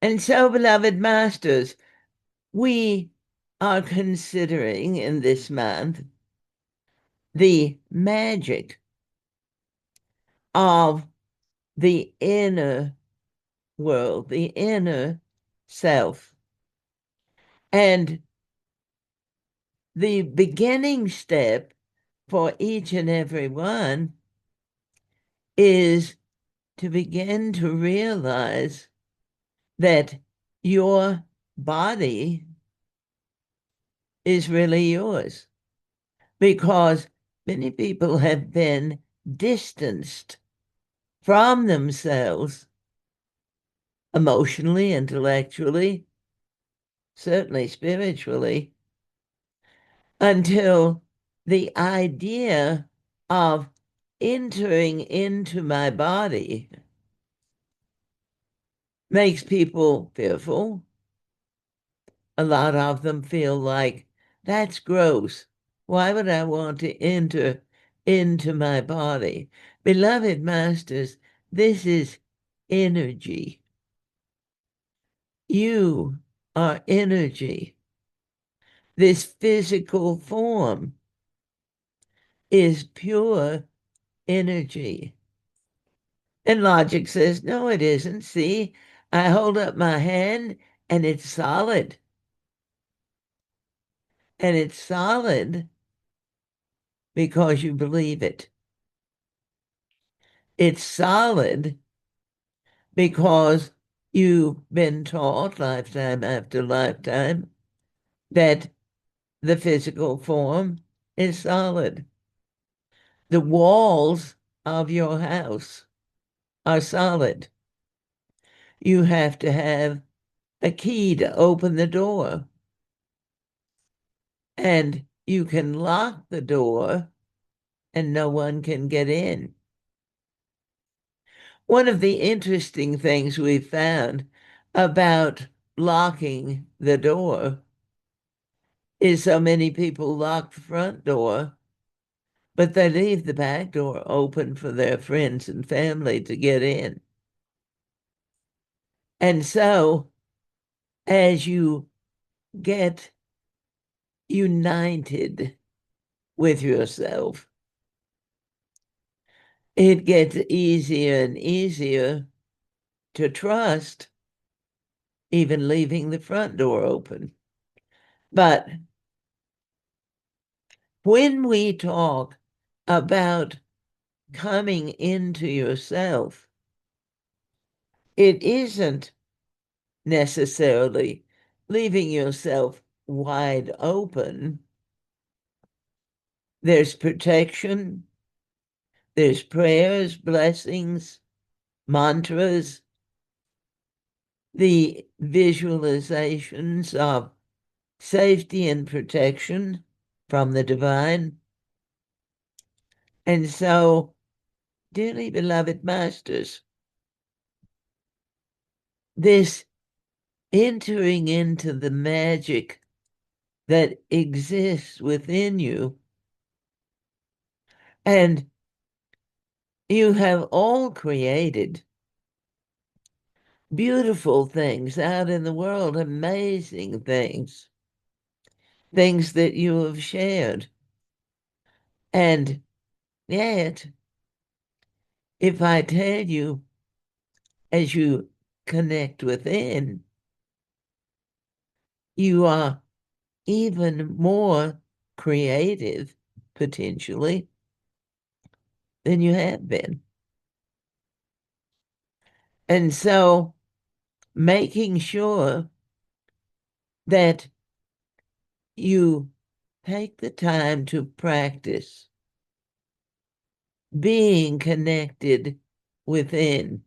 And so, beloved masters, we are considering in this month the magic of the inner world, the inner self. And the beginning step for each and every one is to begin to realize that your body is really yours, because many people have been distanced from themselves emotionally, intellectually, certainly spiritually, until the idea of entering into my body makes people fearful. A lot of them feel like, that's gross. Why would I want to enter into my body? Beloved masters, this is energy. You are energy. This physical form is pure energy. And logic says, no, it isn't. See, I hold up my hand and it's solid. And it's solid because you believe it. It's solid because you've been taught lifetime after lifetime that the physical form is solid. The walls of your house are solid. You have to have a key to open the door, and you can lock the door and no one can get in. One of the interesting things we found about locking the door is so many people lock the front door, but they leave the back door open for their friends and family to get in. And so, as you get united with yourself, it gets easier and easier to trust, even leaving the front door open. But when we talk about coming into yourself, it isn't necessarily leaving yourself wide open. There's protection, there's prayers, blessings, mantras, the visualizations of safety and protection from the divine. And so, dearly beloved masters, this entering into the magic that exists within you, and you have all created beautiful things out in the world, amazing things, things that you have shared. And yet, if I tell you, as you connect within, you are even more creative, potentially, than you have been. And so, making sure that you take the time to practice being connected within,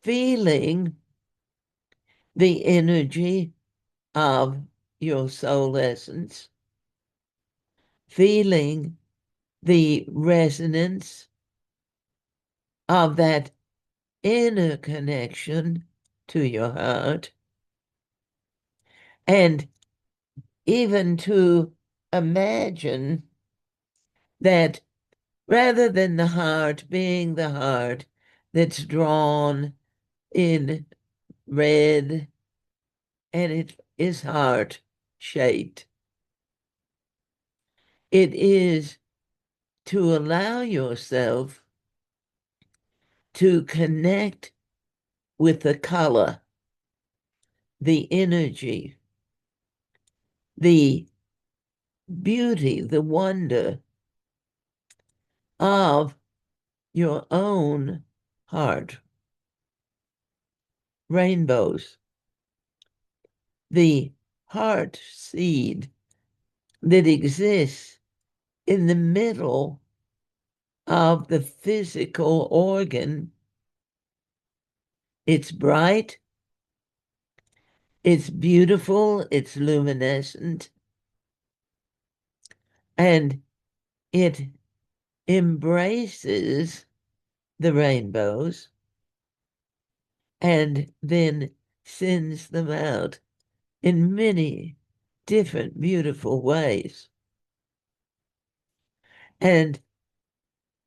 feeling the energy of your soul essence, feeling the resonance of that inner connection to your heart, and even to imagine that rather than the heart being the heart that's drawn in red, and it is heart shaped. It is to allow yourself to connect with the color, the energy, the beauty, the wonder of your own heart. Rainbows, the heart seed that exists in the middle of the physical organ. It's bright, it's beautiful, it's luminescent, and it embraces the rainbows and then sends them out in many different beautiful ways. And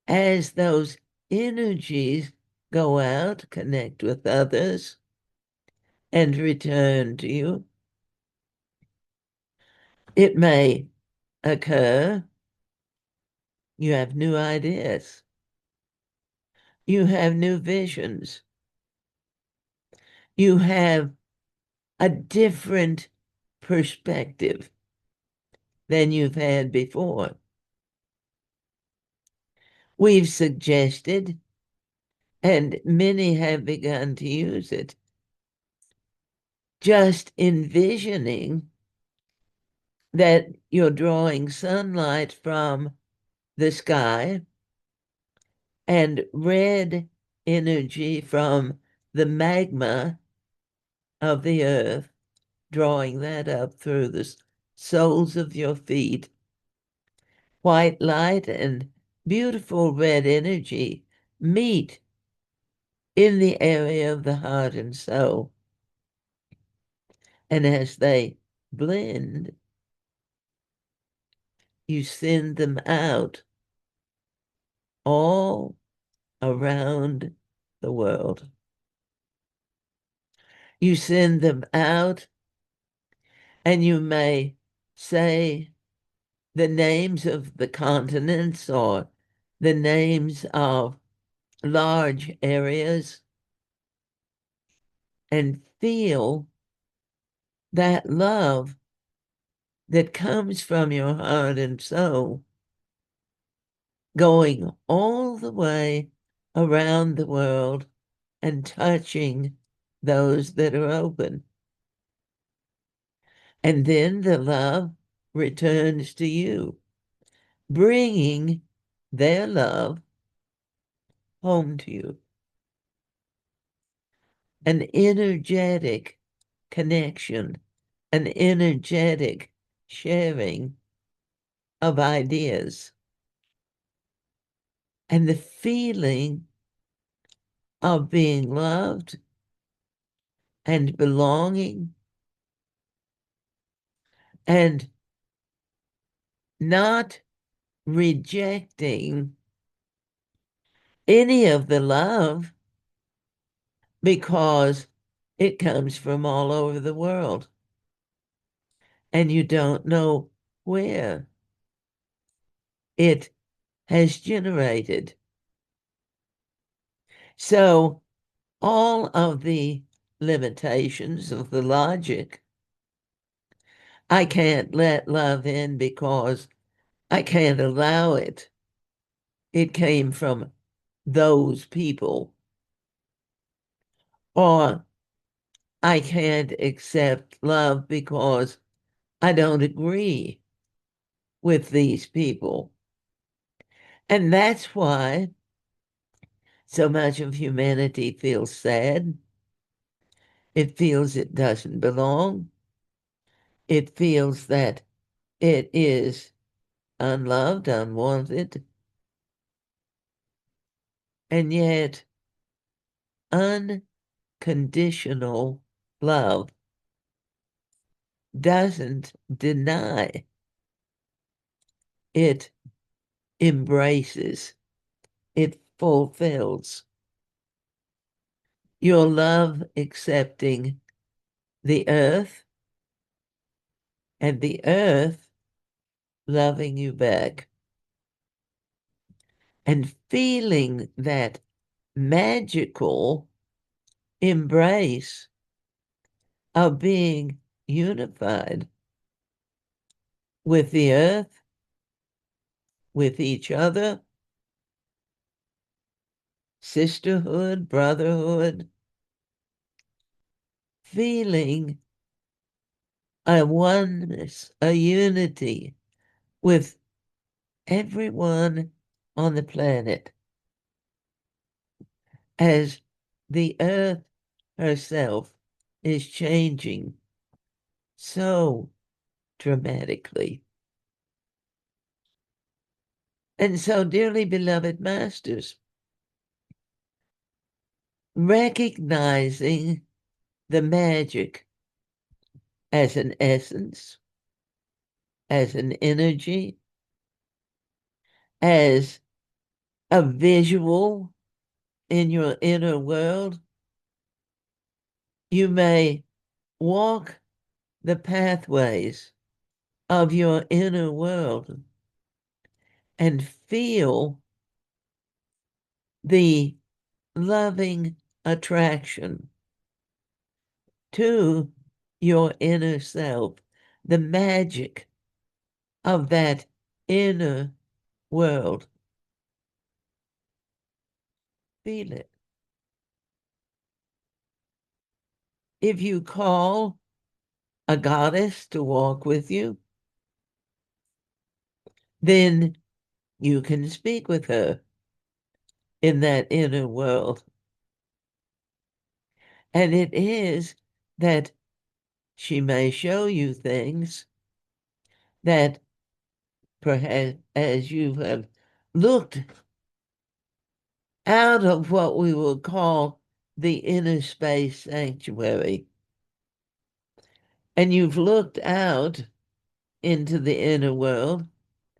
as those energies go out, connect with others, and return to you, it may occur you have new ideas, you have new visions, you have a different perspective than you've had before. We've suggested, and many have begun to use it, just envisioning that you're drawing sunlight from the sky and red energy from the magma of the earth, drawing that up through the soles of your feet. White light and beautiful red energy meet in the area of the heart and soul. And as they blend, you send them out all around the world. You send them out, and you may say the names of the continents or the names of large areas and feel that love that comes from your heart and soul going all the way around the world and touching those that are open. And then the love returns to you, bringing their love home to you. An energetic connection, an energetic sharing of ideas, and the feeling of being loved and belonging and not rejecting any of the love because it comes from all over the world and you don't know where it has generated. So all of the limitations of the logic, I can't let love in because I can't allow it. It came from those people. Or I can't accept love because I don't agree with these people. And that's why so much of humanity feels sad. It feels it doesn't belong. It feels that it is unloved, unwanted, and yet unconditional love doesn't deny, it embraces, it fulfills. your love accepting the earth and the earth loving you back, and feeling that magical embrace of being unified with the earth, with each other, sisterhood, brotherhood, feeling a oneness, a unity with everyone on the planet as the earth herself is changing so dramatically. And so, dearly beloved masters, recognizing the magic as an essence, as an energy, as a visual in your inner world, you may walk the pathways of your inner world and feel the loving attraction to your inner self, the magic of that inner world. Feel it. If you call a goddess to walk with you, then you can speak with her in that inner world. And it is that she may show you things that perhaps as you have looked out of what we will call the inner space sanctuary, and you've looked out into the inner world,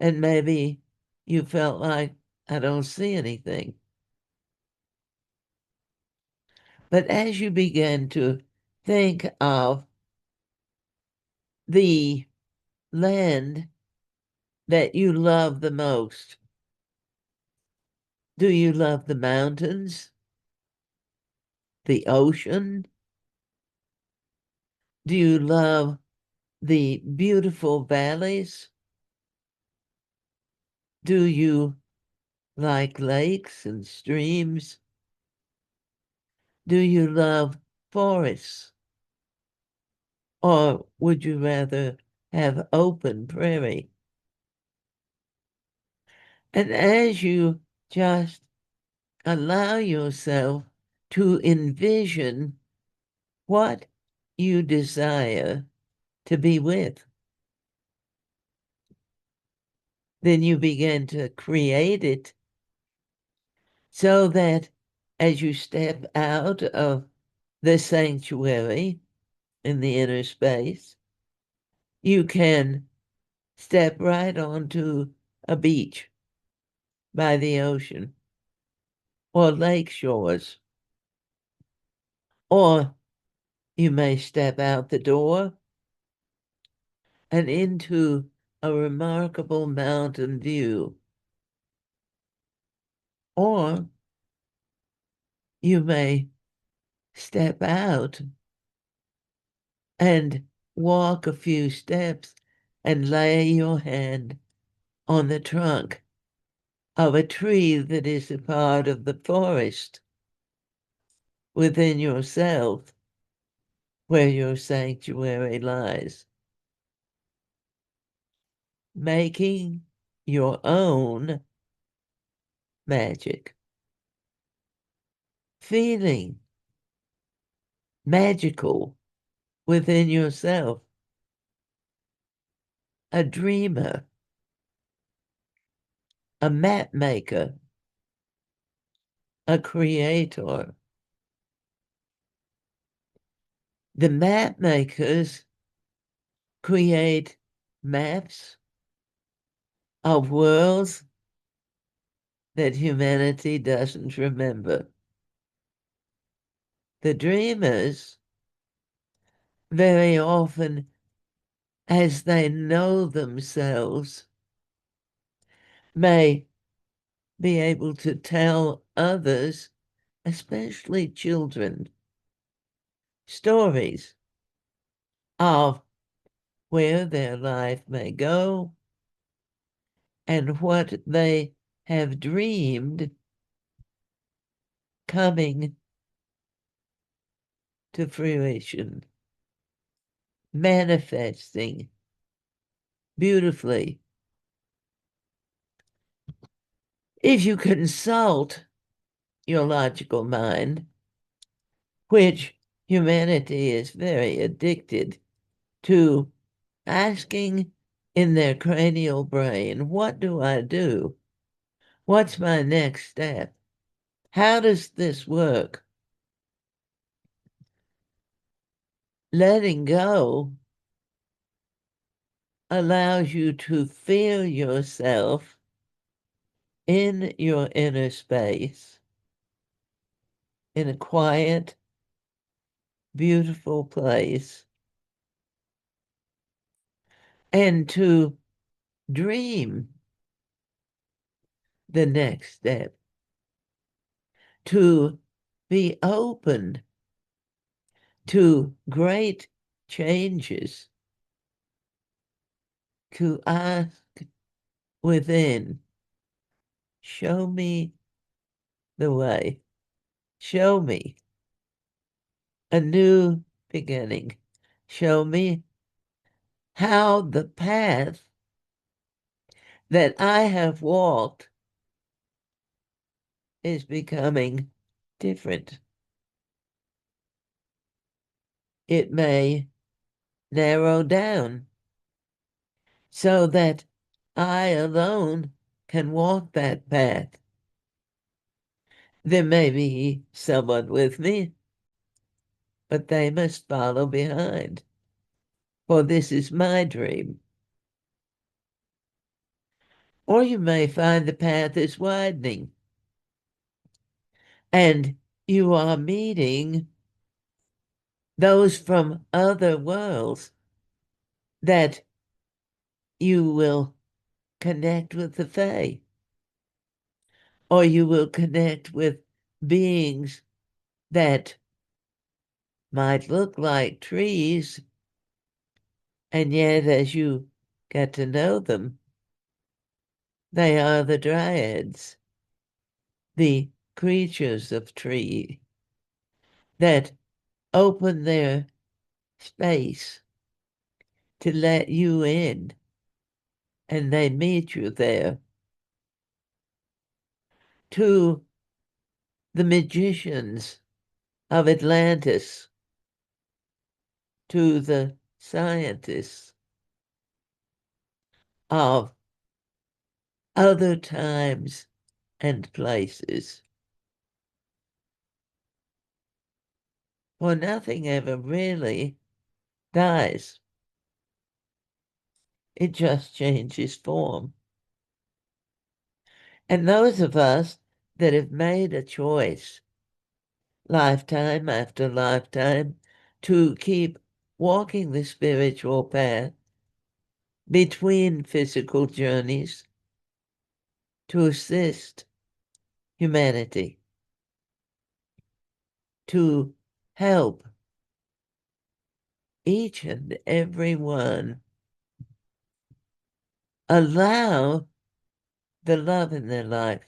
and maybe you felt like, I don't see anything. But as you begin to think of the land that you love the most, do you love the mountains, the ocean? Do you love the beautiful valleys? Do you like lakes and streams? Do you love forests? Or would you rather have open prairie? And as you just allow yourself to envision what you desire to be with, then you begin to create it so that as you step out of the sanctuary in the inner space, you can step right onto a beach by the ocean or lake shores, or you may step out the door and into a remarkable mountain view, or you may step out and walk a few steps and lay your hand on the trunk of a tree that is a part of the forest within yourself where your sanctuary lies, making your own magic, feeling magical within yourself, a dreamer, a map maker, a creator. The map makers create maps of worlds that humanity doesn't remember. The dreamers, very often, as they know themselves, may be able to tell others, especially children, stories of where their life may go and what they have dreamed coming to fruition, manifesting beautifully. If you consult your logical mind, which humanity is very addicted to asking in their cranial brain, what do I do? What's my next step? How does this work? Letting go allows you to feel yourself in your inner space, in a quiet, beautiful place, and to dream the next step, to be open to great changes, to ask within, show me the way, show me a new beginning, show me how the path that I have walked is becoming different. It may narrow down so that I alone can walk that path. There may be someone with me, but they must follow behind, for this is my dream. Or you may find the path is widening and you are meeting those from other worlds that you will connect with the Fae, or you will connect with beings that might look like trees, and yet as you get to know them, they are the dryads, the creatures of tree that open their space to let you in, and they meet you there. To the magicians of Atlantis, to the scientists of other times and places. For nothing ever really dies. It just changes form. And those of us that have made a choice, lifetime after lifetime, to keep walking the spiritual path between physical journeys to assist humanity, to help each and every one allow the love in their life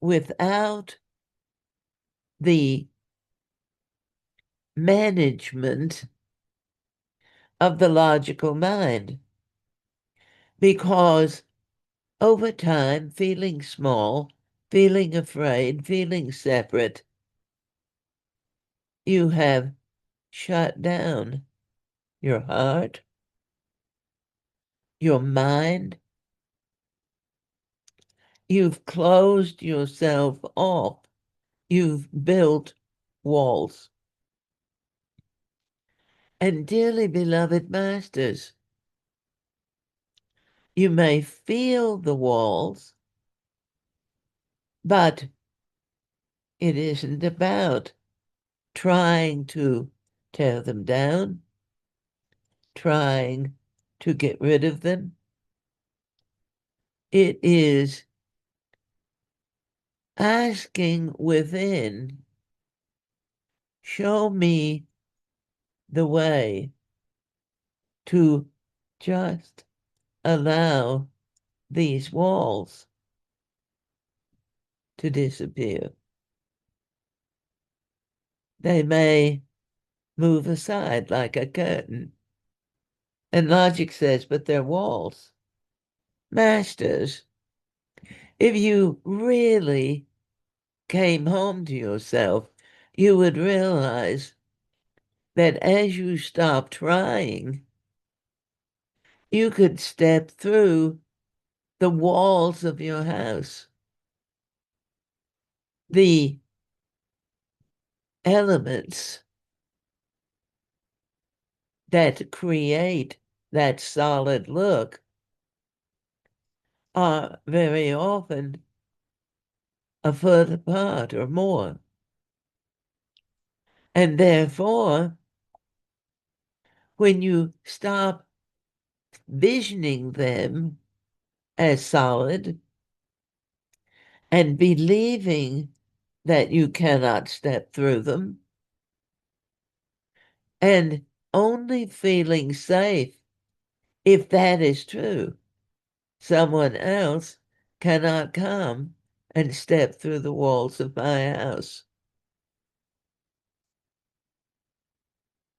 without the management of the logical mind. Because over time, feeling small, feeling afraid, feeling separate, you have shut down your heart, your mind. You've closed yourself off. You've built walls. And dearly beloved masters, you may feel the walls, but It isn't about trying to tear them down, trying to get rid of them. It is asking within, show me the way to just allow these walls to disappear. They may move aside like a curtain. And logic says, but they're walls. Masters, if you really came home to yourself, you would realize that as you stop trying, you could step through the walls of your house. The elements that create that solid look are very often a foot apart or more. And therefore, when you stop visioning them as solid and believing that you cannot step through them, and only feeling safe if that is true. Someone else cannot come and step through the walls of my house.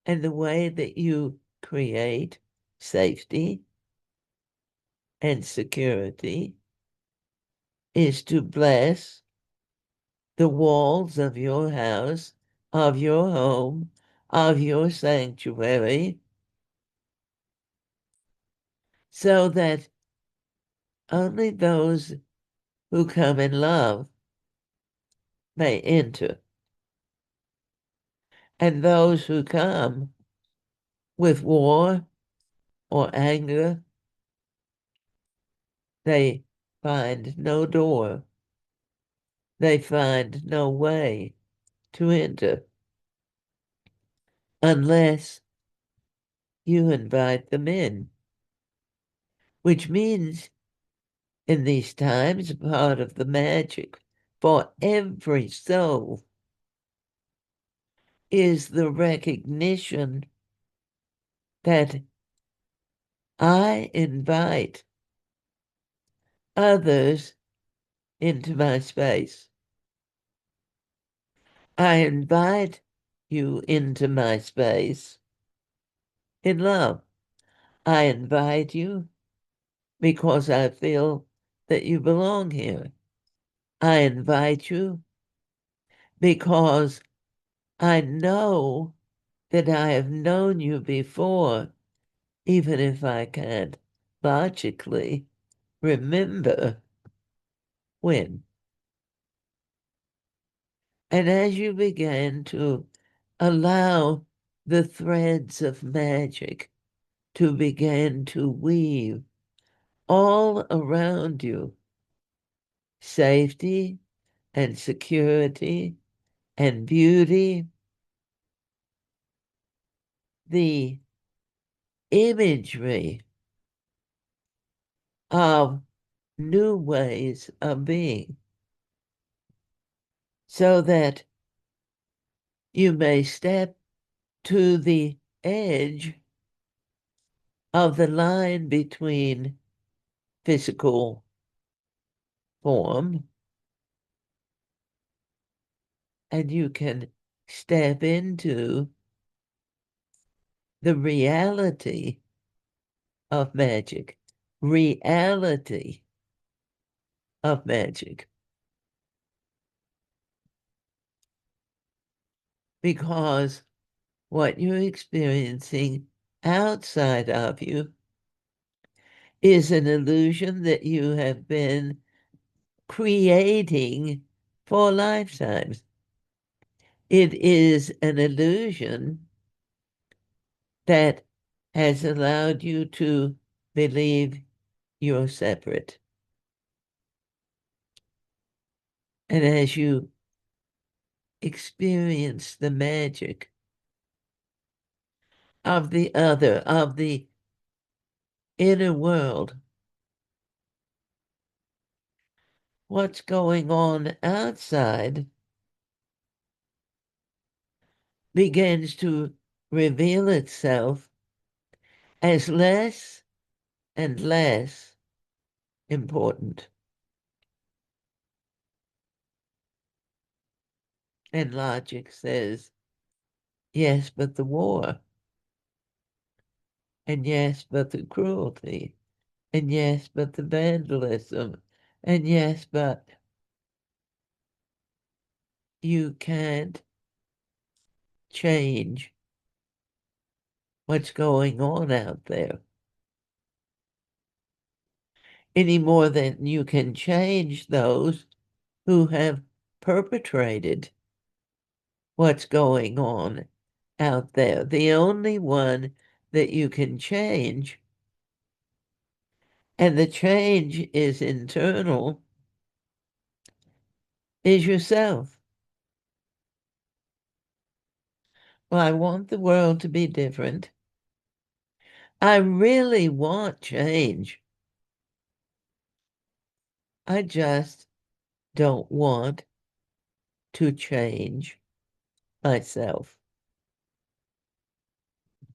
And the way that you create safety and security is to bless the walls of your house, of your home, of your sanctuary, so that only those who come in love may enter, and those who come with war or anger, they find no door, they find no way to enter unless you invite them in, which means in these times, part of the magic for every soul is the recognition that I invite others into my space. I invite you into my space in love. I invite you because I feel that you belong here. I invite you because I know that I have known you before, even if I can't logically remember when. And as you begin to allow the threads of magic to begin to weave all around you, safety and security and beauty, the imagery of new ways of being, so that you may step to the edge of the line between physical form and you can step into the reality of magic, reality of magic. Because what you're experiencing outside of you is an illusion that you have been creating for lifetimes. It is an illusion that has allowed you to believe you're separate. And as you experience the magic of the other, of the inner world. What's going on outside begins to reveal itself as less and less important. And logic says, yes, but the war, and yes, but the cruelty, and yes, but the vandalism, and yes, but you can't change what's going on out there any more than you can change those who have perpetrated what's going on out there. The only one that you can change, and the change is internal, is yourself. Well, I want the world to be different. I really want change. I just don't want to change myself.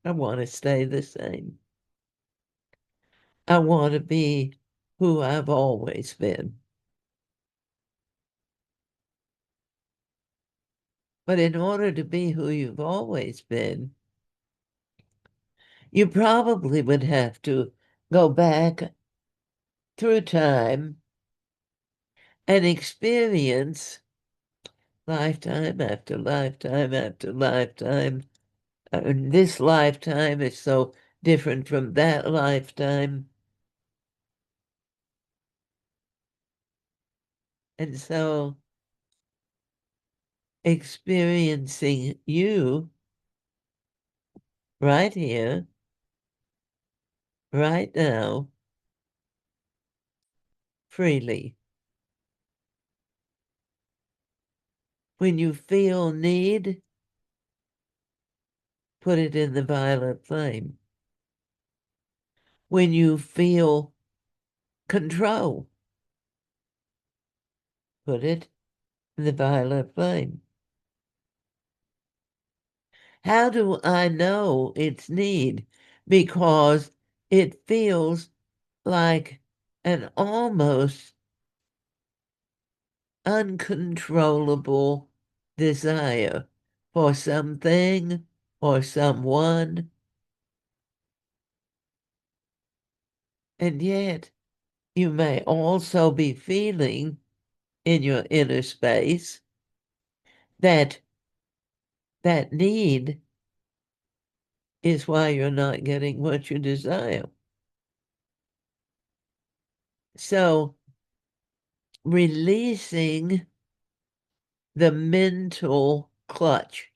I want to stay the same. I want to be who I've always been. But in order to be who you've always been, you probably would have to go back through time and experience lifetime after lifetime after lifetime. This lifetime is so different from that lifetime. And so experiencing you right here, right now, freely. When you feel need, put it in the violet flame. When you feel control, put it in the violet flame. How do I know it's need? Because it feels like an almost uncontrollable desire for something or someone. And yet, you may also be feeling in your inner space that that need is why you're not getting what you desire. So, releasing the mental clutch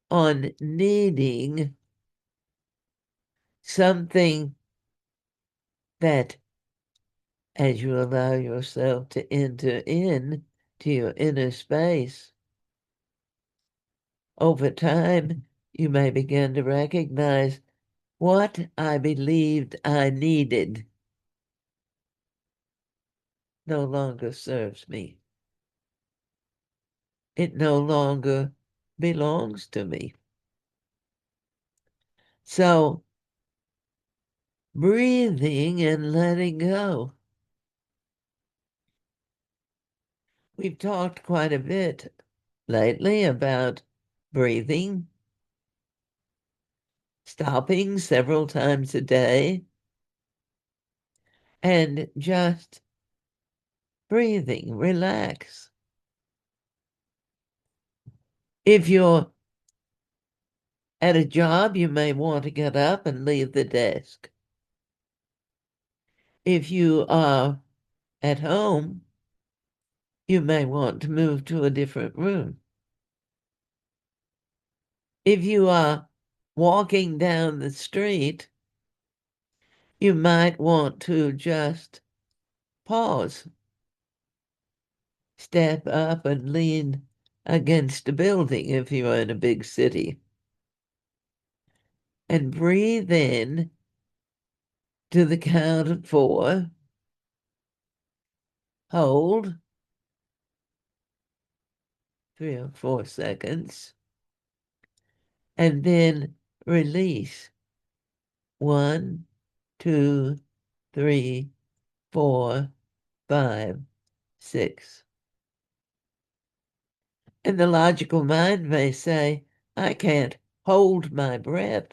on needing something that, as you allow yourself to enter in to your inner space, over time, you may begin to recognize what I believed I needed no longer serves me. It no longer belongs to me. So, breathing and letting go. We've talked quite a bit lately about breathing, stopping several times a day, and just breathing, relax. If you're at a job, you may want to get up and leave the desk. If you are at home, you may want to move to a different room. If you are walking down the street, you might want to just pause step up and lean against a building if you're in a big city. And breathe in to the count of 4. Hold 3 or 4 seconds. And then release. 1, 2, 3, 4, 5, 6. And the logical mind may say, I can't hold my breath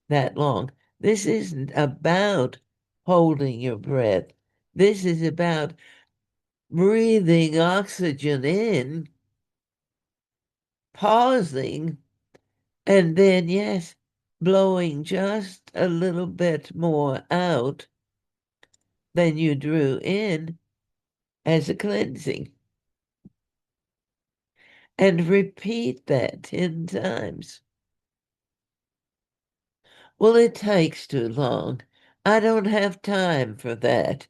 that long. This isn't about holding your breath. This is about breathing oxygen in, pausing, and then, yes, blowing just a little bit more out than you drew in as a cleansing. And repeat that 10 times. Well, it takes too long. I don't have time for that.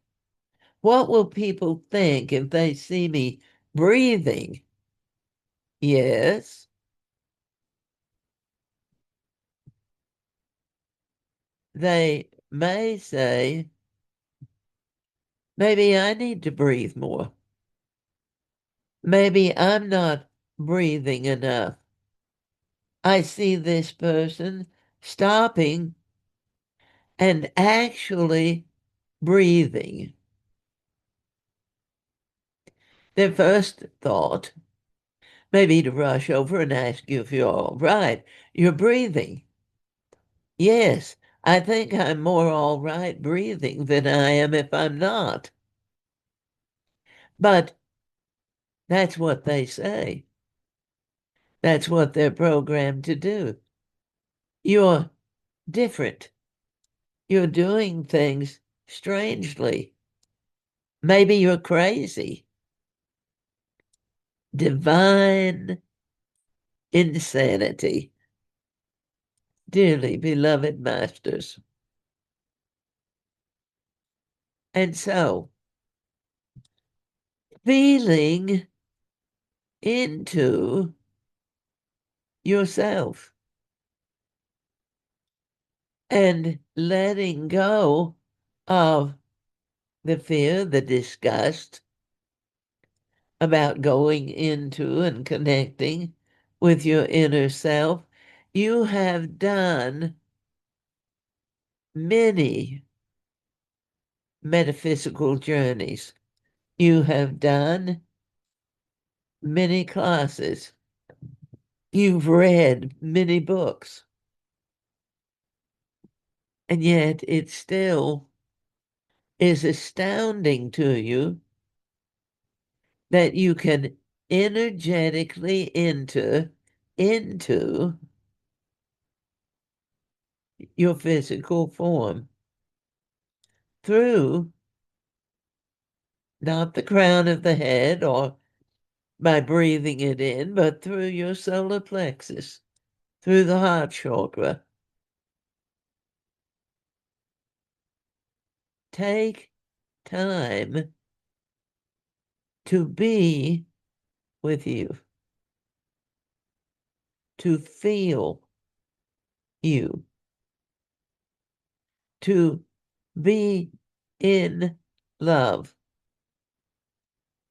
What will people think if they see me breathing? Yes, they may say, maybe I need to breathe more. Maybe I'm not breathing enough. I see this person stopping and actually breathing. Their first thought may be to rush over and ask you if you're all right. You're breathing. Yes, I think I'm more all right breathing than I am if I'm not. But that's what they say. That's what they're programmed to do. You're different. You're doing things strangely. Maybe you're crazy. Divine insanity. Dearly beloved masters. And so, feeling into yourself and letting go of the fear, the disgust about going into and connecting with your inner self. You have done many metaphysical journeys. You have done many classes. You've read many books. And yet it still is astounding to you that you can energetically enter into your physical form through not the crown of the head or by breathing it in, but through your solar plexus, through the heart chakra. Take time to be with you, to feel you, to be in love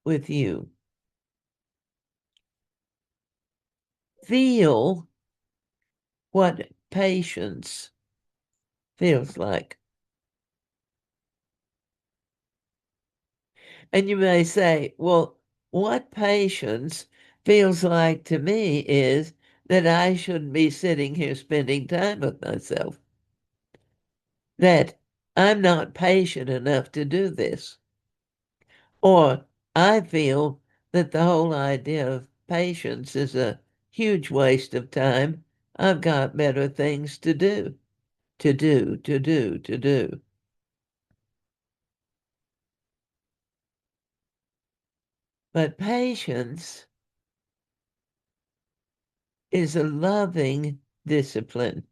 with you. Feel what patience feels like. And you may say, well, what patience feels like to me is that I shouldn't be sitting here spending time with myself, that I'm not patient enough to do this. Or I feel that the whole idea of patience is a huge waste of time. I've got better things to do, to do, to do, to do. But patience is a loving discipline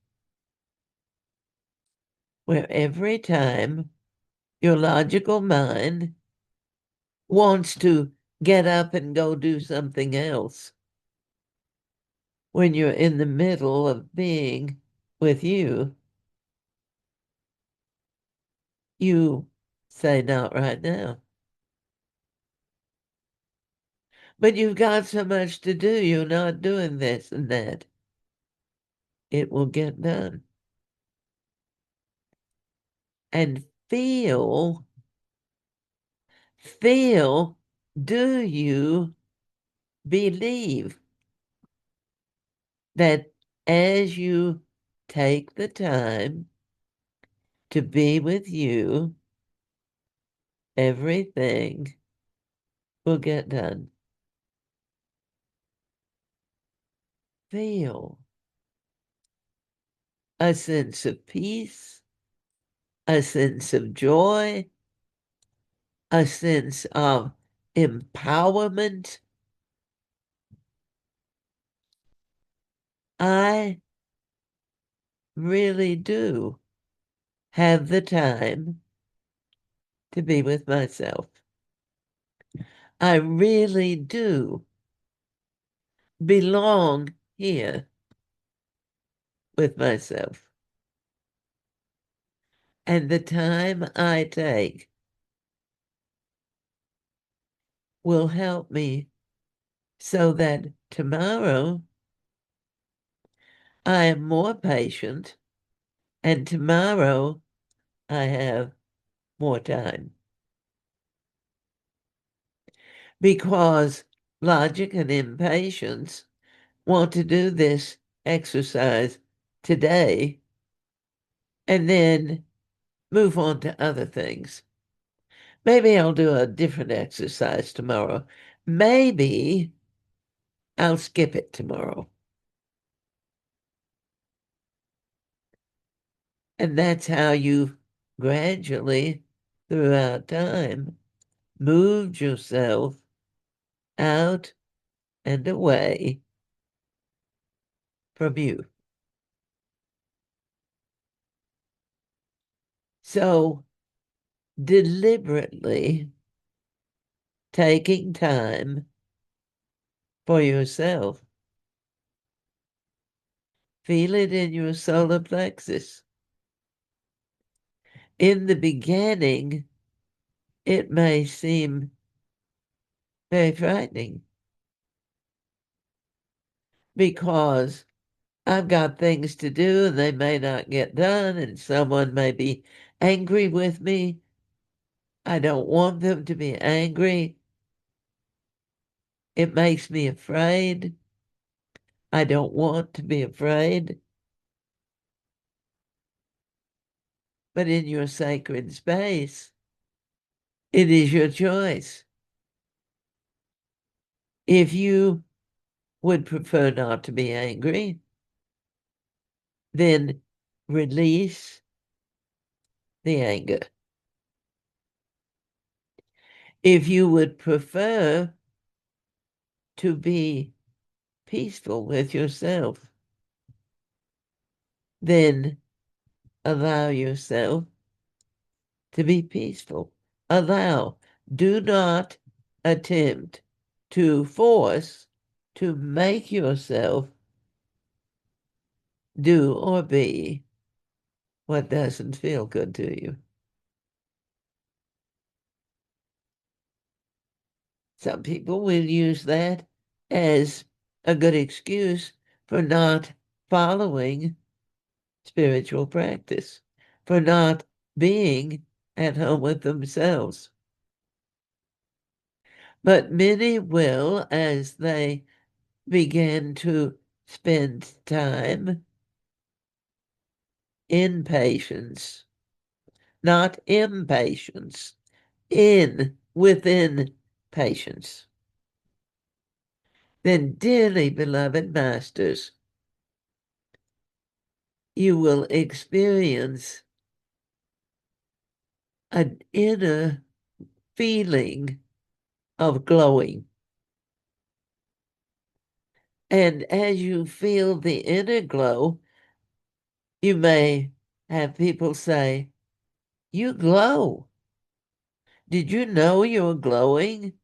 where every time your logical mind wants to get up and go do something else. When you're in the middle of being with you say, not right now. But you've got so much to do, you're not doing this and that. It will get done. And feel, do you believe that as you take the time to be with you, everything will get done? Feel a sense of peace, a sense of joy, a sense of empowerment. I really do have the time to be with myself. I really do belong here with myself. And the time I take will help me so that tomorrow I am more patient and tomorrow I have more time. Because logic and impatience want to do this exercise today and then move on to other things. Maybe I'll do a different exercise tomorrow. Maybe I'll skip it tomorrow. And that's how you gradually, throughout time, moved yourself out and away from you. So deliberately taking time for yourself, feel it in your solar plexus. In the beginning, it may seem very frightening because I've got things to do and they may not get done, and someone may be angry with me. I don't want them to be angry. It makes me afraid. I don't want to be afraid. But in your sacred space, it is your choice. If you would prefer not to be angry, then release the anger. If you would prefer to be peaceful with yourself, then allow yourself to be peaceful. Allow. Do not attempt to force to make yourself do or be what doesn't feel good to you. Some people will use that as a good excuse for not following spiritual practice, for not being at home with themselves. But many will, as they begin to spend time in patience, not impatience, within patience. Then, dearly beloved masters, you will experience an inner feeling of glowing. And as you feel the inner glow, you may have people say, "You glow. Did you know you're glowing?"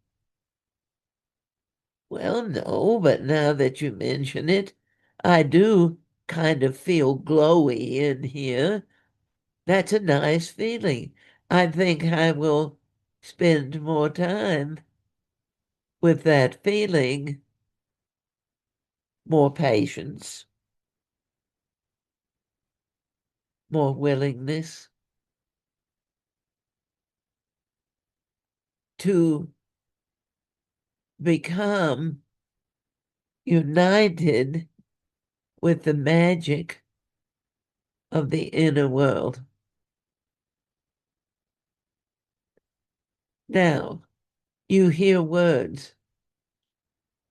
Well, no, but now that you mention it, I do kind of feel glowy in here. That's a nice feeling. I think I will spend more time with that feeling, more patience, more willingness to become united with the magic of the inner world. Now, you hear words.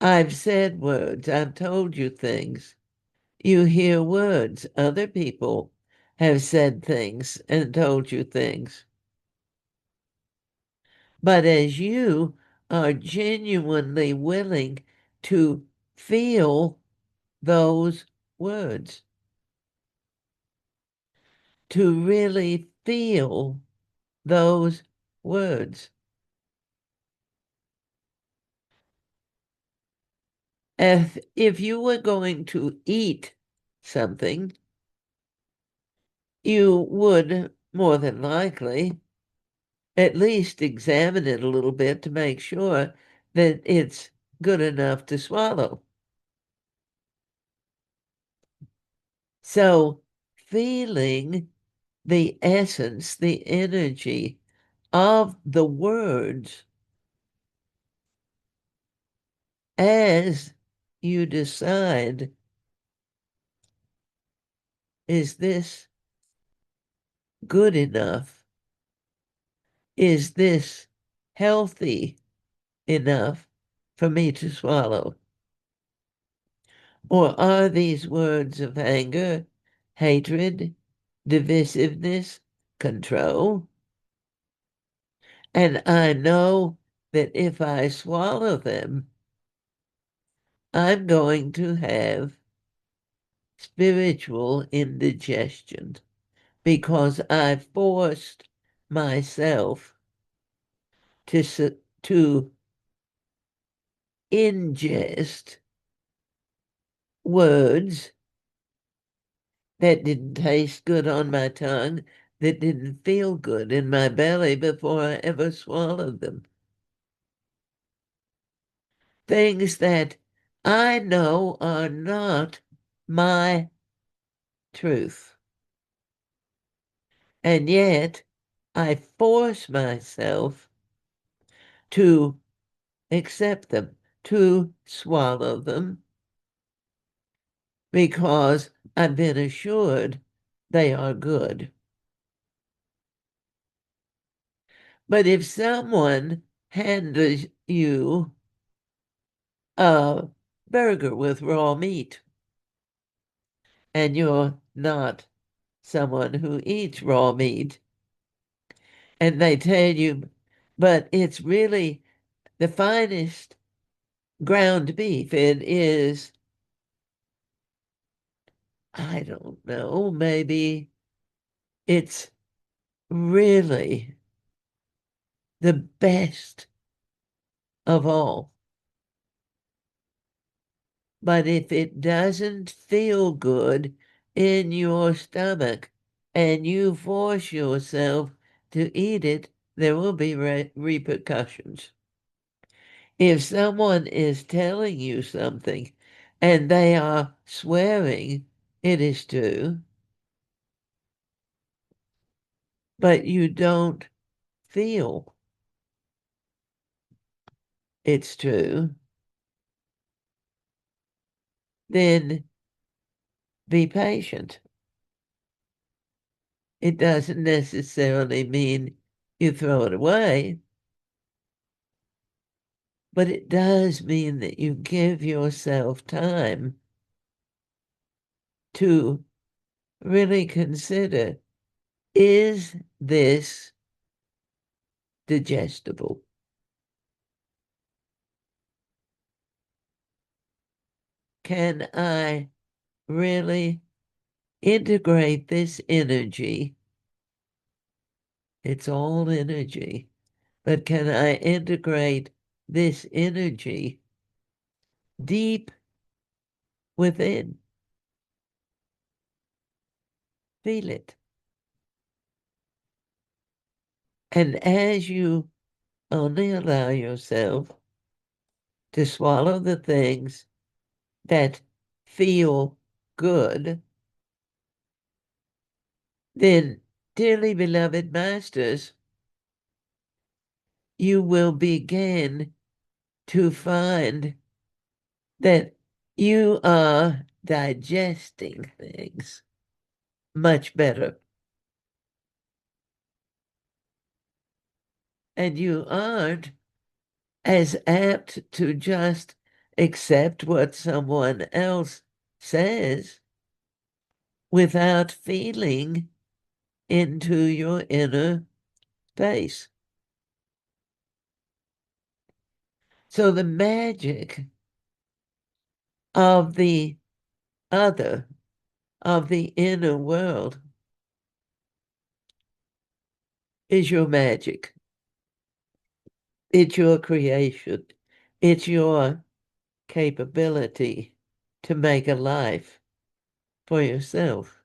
I've said words. I've told you things. You hear words. Other people have said things and told you things. But as you are genuinely willing to feel those words, to really feel those words. If you were going to eat something, you would more than likely at least examine it a little bit to make sure that it's good enough to swallow. So, feeling the essence, the energy of the words as you decide, is this good enough? Is this healthy enough for me to swallow? Or are these words of anger, hatred, divisiveness, control? And I know that if I swallow them, I'm going to have spiritual indigestion because I forced myself to ingest words that didn't taste good on my tongue, that didn't feel good in my belly before I ever swallowed them. Things that I know are not my truth. And yet I force myself to accept them, to swallow them, because I've been assured they are good. But if someone handed you a burger with raw meat and you're not someone who eats raw meat, and they tell you, but it's really the finest ground beef, it is, I don't know, maybe it's really the best of all. But if it doesn't feel good in your stomach and you force yourself to eat it, there will be repercussions. If someone is telling you something and they are swearing it is true, but you don't feel it's true, then be patient. It doesn't necessarily mean you throw it away, but it does mean that you give yourself time to really consider, is this digestible? Can I really integrate this energy? It's all energy, but can I integrate this energy deep within. Feel it. And as you only allow yourself to swallow the things that feel good, then, dearly beloved masters, you will begin to find that you are digesting things much better. And you aren't as apt to just accept what someone else says without feeling into your inner space. So the magic of the other, of the inner world, is your magic. It's your creation. It's your capability to make a life for yourself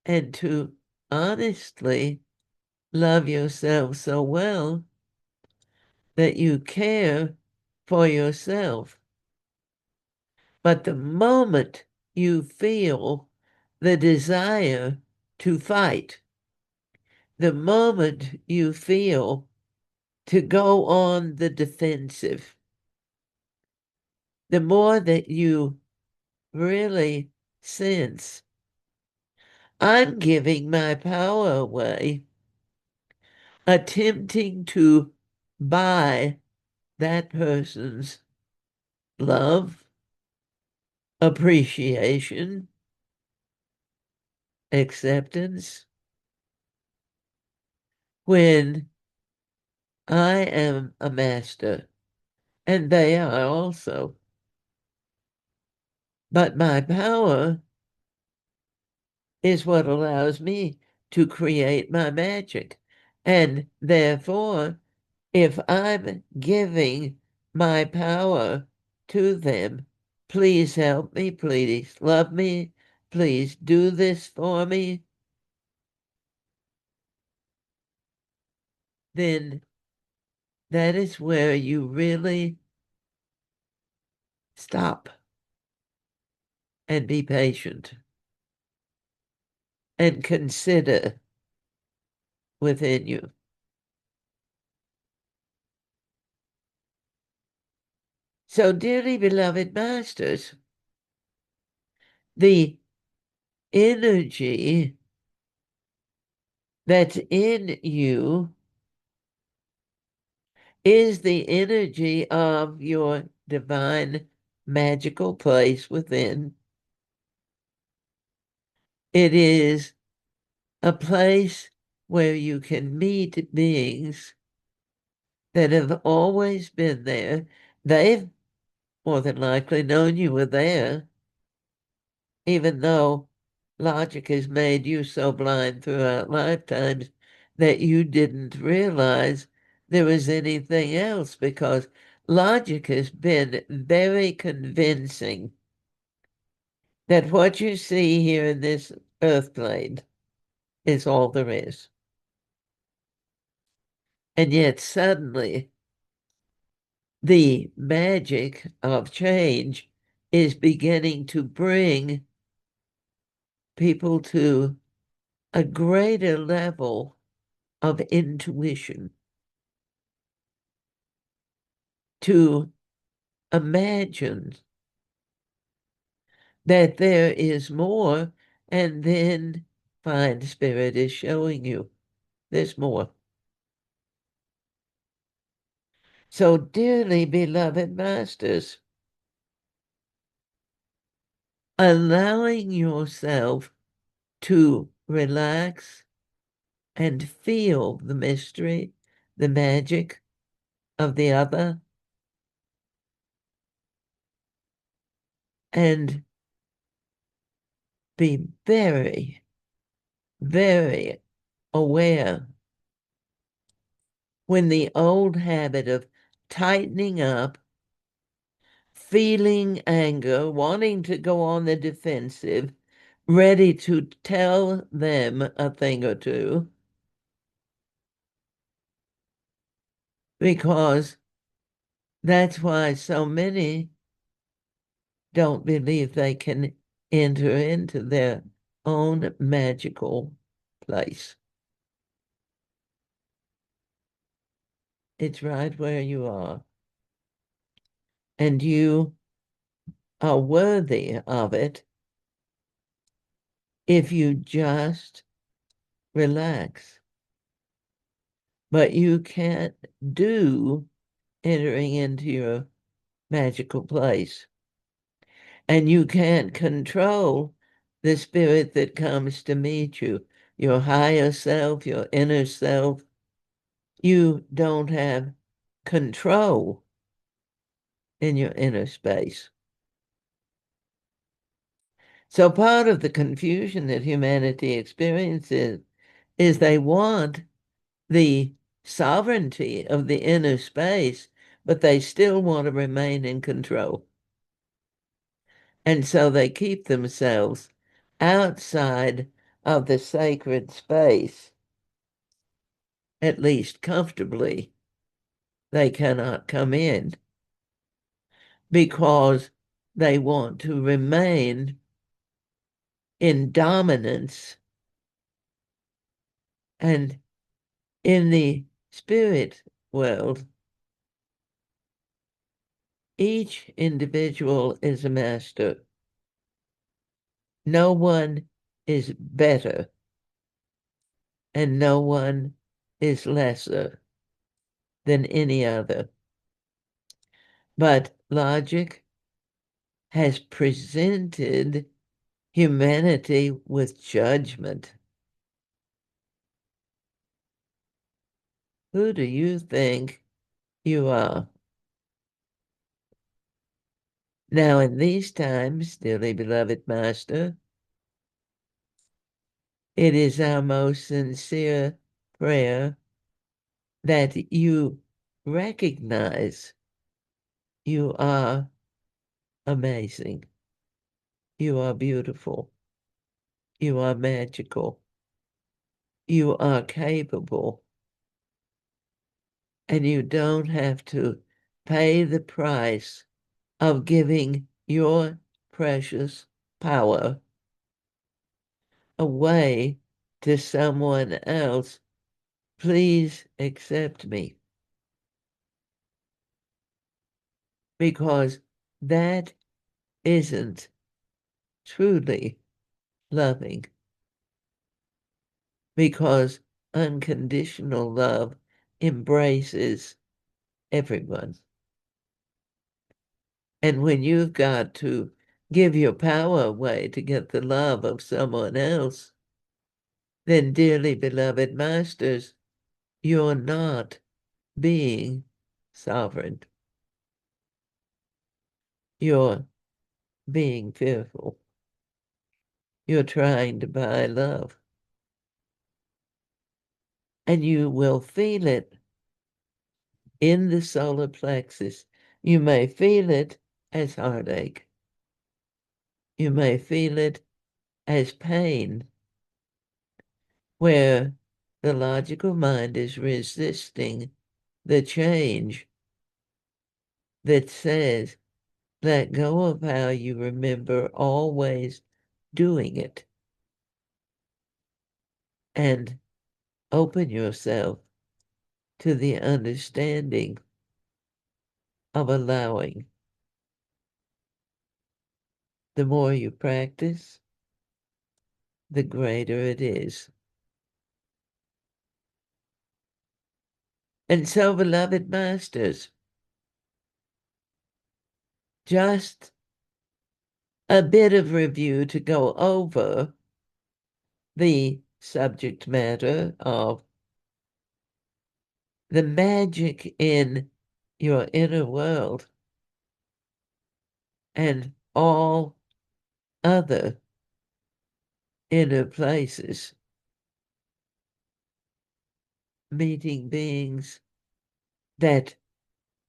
and to honestly love yourself so well that you care for yourself. But the moment you feel the desire to fight, the moment you feel to go on the defensive, the more that you really sense, I'm giving my power away, attempting to buy that person's love, appreciation, acceptance, when I am a master, and they are also. But my power is what allows me to create my magic. And therefore, if I'm giving my power to them, please help me, please love me, please do this for me, then that is where you really stop and be patient and consider within you. So, dearly beloved masters, the energy that's in you is the energy of your divine magical place within. It is a place where you can meet beings that have always been there. They've more than likely known you were there, even though logic has made you so blind throughout lifetimes that you didn't realize there was anything else, because logic has been very convincing that what you see here in this earth plane is all there is. And yet suddenly the magic of change is beginning to bring people to a greater level of intuition, to imagine that there is more, and then find Spirit is showing you there's more. So, dearly beloved masters, allowing yourself to relax and feel the mystery, the magic of the other, and be very, very aware when the old habit of tightening up, feeling anger, wanting to go on the defensive, ready to tell them a thing or two, because that's why so many don't believe they can enter into their own magical place. It's right where you are. And you are worthy of it if you just relax. But you can't do entering into your magical place. And you can't control the spirit that comes to meet you, your higher self, your inner self. You don't have control in your inner space. So part of the confusion that humanity experiences is they want the sovereignty of the inner space, but they still want to remain in control. And so they keep themselves outside of the sacred space, at least comfortably. They cannot come in because they want to remain in dominance. And in the spirit world, each individual is a master. No one is better and no one is lesser than any other. But logic has presented humanity with judgment. Who do you think you are? Now, in these times, dearly beloved Master, it is our most sincere prayer that you recognize you are amazing. You are beautiful. You are magical. You are capable. And you don't have to pay the price of giving your precious power away to someone else. Please accept me. Because that isn't truly loving. Because unconditional love embraces everyone. And when you've got to give your power away to get the love of someone else, then, dearly beloved masters, you're not being sovereign. You're being fearful. You're trying to buy love. And you will feel it in the solar plexus. You may feel it as heartache. You may feel it as pain, where the logical mind is resisting the change that says, let go of how you remember always doing it and open yourself to the understanding of allowing. The more you practice, the greater it is. And so, beloved masters, just a bit of review to go over the subject matter of the magic in your inner world and all other inner places, meeting beings that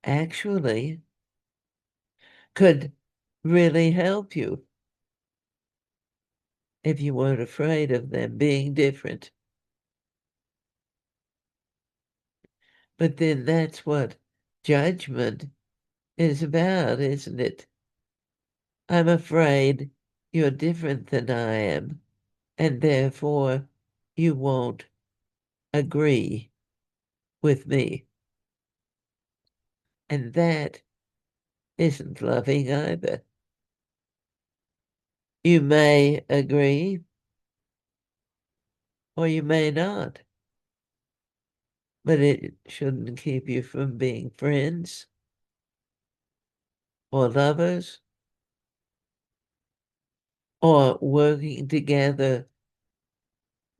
actually could really help you if you weren't afraid of them being different. But then that's what judgment is about, isn't it? I'm afraid you're different than I am, and therefore you won't agree with me. And that isn't loving either. You may agree or you may not, but it shouldn't keep you from being friends or lovers or working together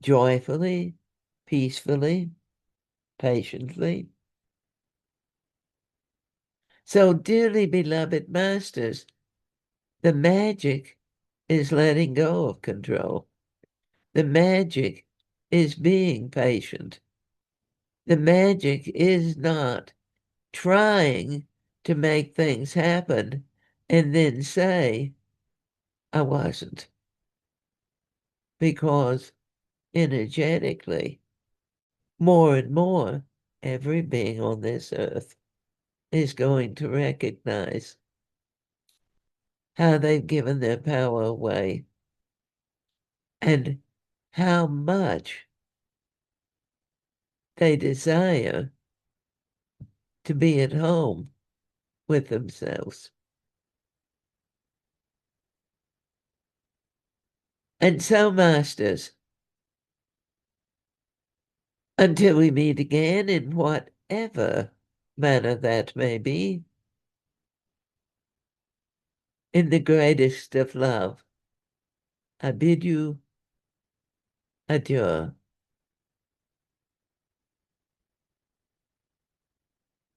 joyfully, peacefully, patiently. So, dearly beloved masters, the magic is letting go of control. The magic is being patient. The magic is not trying to make things happen and then say, I wasn't. Because energetically, more and more, every being on this earth is going to recognize how they've given their power away and how much they desire to be at home with themselves. And so, masters, until we meet again in whatever manner that may be, in the greatest of love, I bid you adieu.